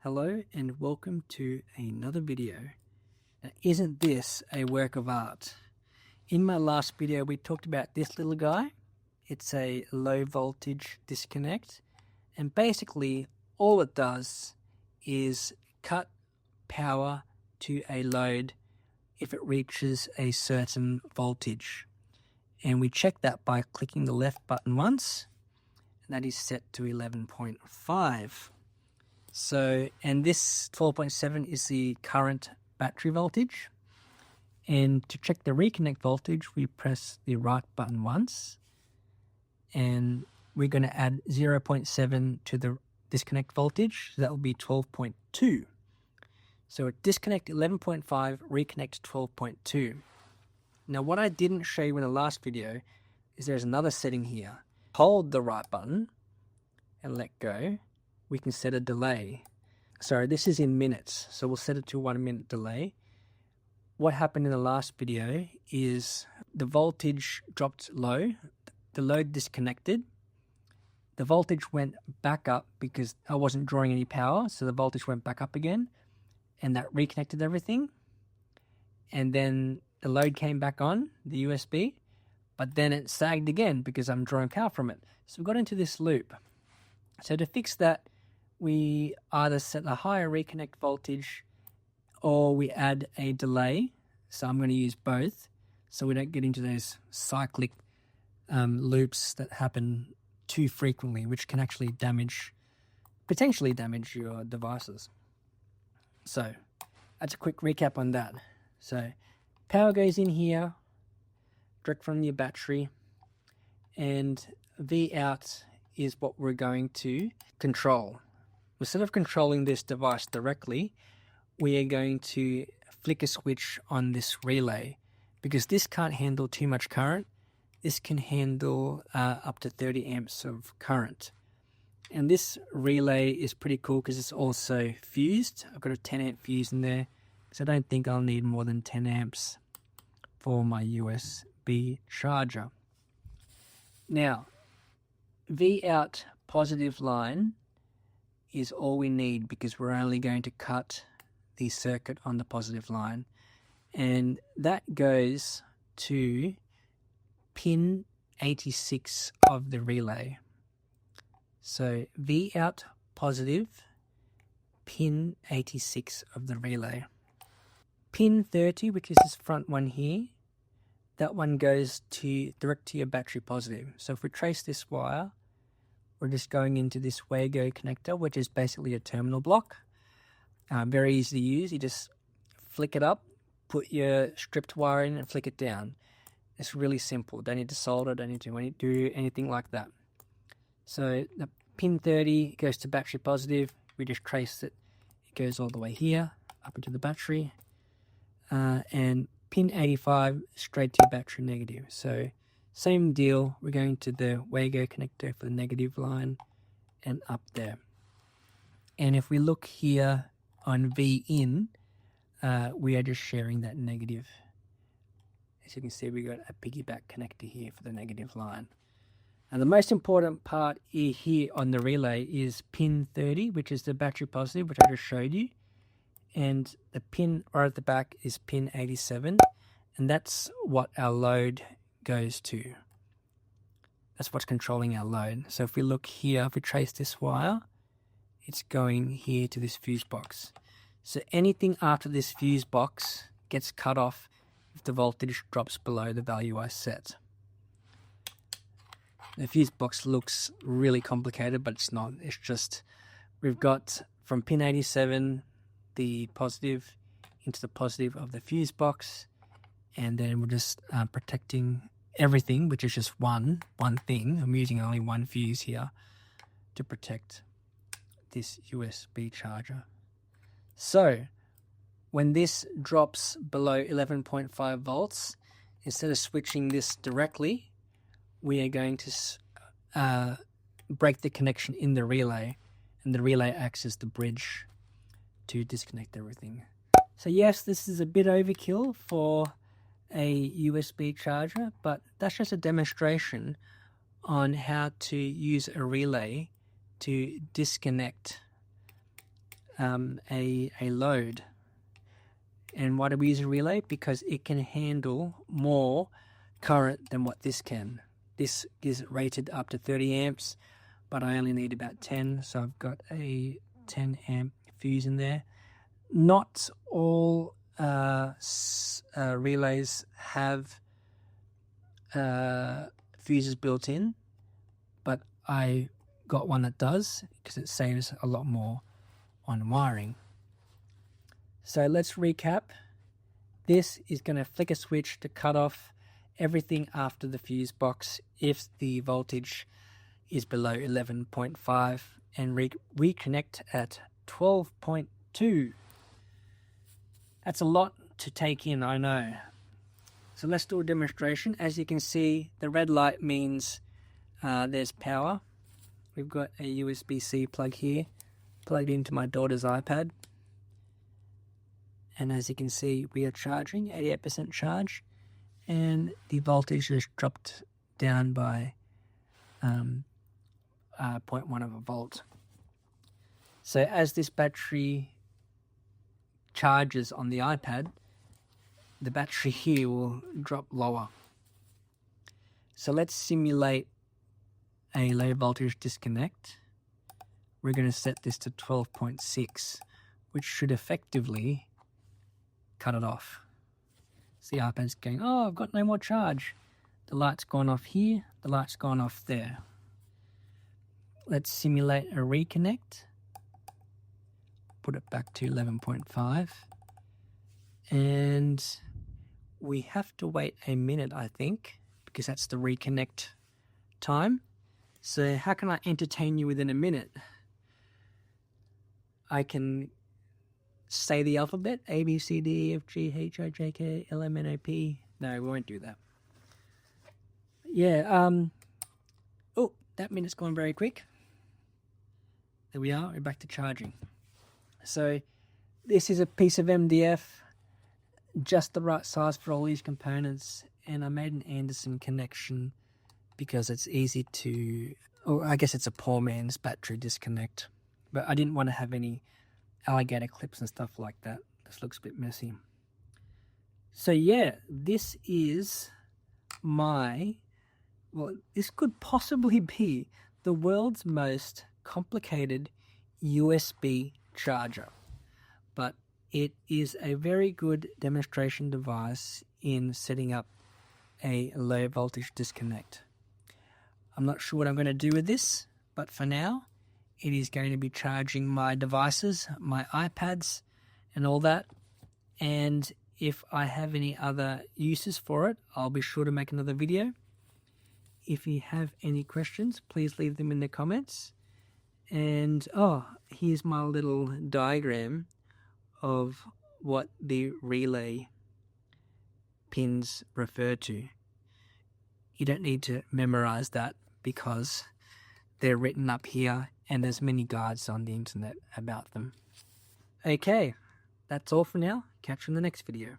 Hello and welcome to another video. Now, isn't this a work of art? In my last video we talked about this little guy. It's a low voltage disconnect, and basically all it does is cut power to a load if it reaches a certain voltage. And we check that by clicking the left button once, and that is set to 11.5. So, and this 12.7 is the current battery voltage. And to check the reconnect voltage, we press the right button once, and we're going to add 0.7 to the disconnect voltage. So that will be 12.2. So disconnect 11.5, reconnect 12.2. Now what I didn't show you in the last video is there's another setting here. Hold the right button and let go. We can set a delay. Sorry, this is in minutes, so we'll set it to 1 minute delay. What happened in the last video is the voltage dropped low, the load disconnected, the voltage went back up because I wasn't drawing any power, so the voltage went back up again, and that reconnected everything. And then the load came back on, the USB, but then it sagged again because I'm drawing power from it. So we got into this loop. So to fix that, we either set a higher reconnect voltage or we add a delay. So I'm going to use both so we don't get into those cyclic loops that happen too frequently, which can actually potentially damage your devices. So that's a quick recap on that. So power goes in here, direct from your battery, and V out is what we're going to control. Instead of controlling this device directly, we are going to flick a switch on this relay because this can't handle too much current. This can handle up to 30 amps of current. And this relay is pretty cool because it's also fused. I've got a 10 amp fuse in there because I don't think I'll need more than 10 amps for my USB charger. Now, V out positive line is all we need because we're only going to cut the circuit on the positive line, and that goes to pin 86 of the relay. So V out positive, pin 86 of the relay. Pin 30, which is this front one here, that one goes direct to your battery positive. So if we trace this wire, we're just going into this WAGO connector, which is basically a terminal block. Very easy to use. You just flick it up, put your stripped wire in and flick it down. It's really simple. Don't need to solder, don't need to do anything like that. So the pin 30 goes to battery positive. We just trace it. It goes all the way here, up into the battery. And pin 85 straight to battery negative. So same deal, we're going to the WAGO connector for the negative line and up there. And if we look here on V in, we are just sharing that negative. As you can see, we got a piggyback connector here for the negative line. And the most important part here on the relay is pin 30, which is the battery positive, which I just showed you. And the pin right at the back is pin 87, and that's what our load goes to. That's what's controlling our load. So if we look here, if we trace this wire, it's going here to this fuse box. So anything after this fuse box gets cut off if the voltage drops below the value I set. The fuse box looks really complicated, but it's not. It's just, we've got from pin 87, the positive into the positive of the fuse box, and then we're just protecting everything, which is just one thing. I'm using only one fuse here to protect this USB charger. So when this drops below 11.5 volts, instead of switching this directly, we are going to break the connection in the relay, and the relay acts as the bridge to disconnect everything. So yes, this is a bit overkill for a USB charger, but that's just a demonstration on how to use a relay to disconnect a load. And why do we use a relay? Because it can handle more current than what this can. This is rated up to 30 amps, but I only need about 10, so I've got a 10 amp fuse in there. Not all relays have fuses built in, but I got one that does because it saves a lot more on wiring. So let's recap. This is going to flick a switch to cut off everything after the fuse box if the voltage is below 11.5 and reconnect at 12.2. That's a lot to take in, I know. So let's do a demonstration. As you can see, the red light means there's power. We've got a USB-C plug here, plugged into my daughter's iPad. And as you can see, we are charging, 88% charge, and the voltage has dropped down by 0.1 of a volt. So as this battery charges on the iPad, the battery here will drop lower. So let's simulate a low voltage disconnect. We're going to set this to 12.6, which should effectively cut it off. So the iPad's going, oh, I've got no more charge. The light's gone off here, the light's gone off there. Let's simulate a reconnect. Put it back to 11.5. And we have to wait a minute, I think, because that's the reconnect time. So how can I entertain you within a minute? I can say the alphabet, A, B, C, D, E, F, G, H, I, J, K, L, M, N, O, P. No, we won't do that. Yeah, oh, that minute's gone very quick. There we are, we're back to charging. So this is a piece of MDF, just the right size for all these components, and I made an Anderson connection because it's easy to, or I guess it's a poor man's battery disconnect, but I didn't want to have any alligator clips and stuff like that. This looks a bit messy. So yeah, this is my, well, this could possibly be the world's most complicated USB charger, but it is a very good demonstration device in setting up a low voltage disconnect. I'm not sure what I'm going to do with this, but for now it is going to be charging my devices, my iPads and all that, and if I have any other uses for it, I'll be sure to make another video. If you have any questions, please leave them in the comments. And oh, here's my little diagram of what the relay pins refer to. You don't need to memorize that because they're written up here and there's many guides on the internet about them. Okay, that's all for now. Catch you in the next video.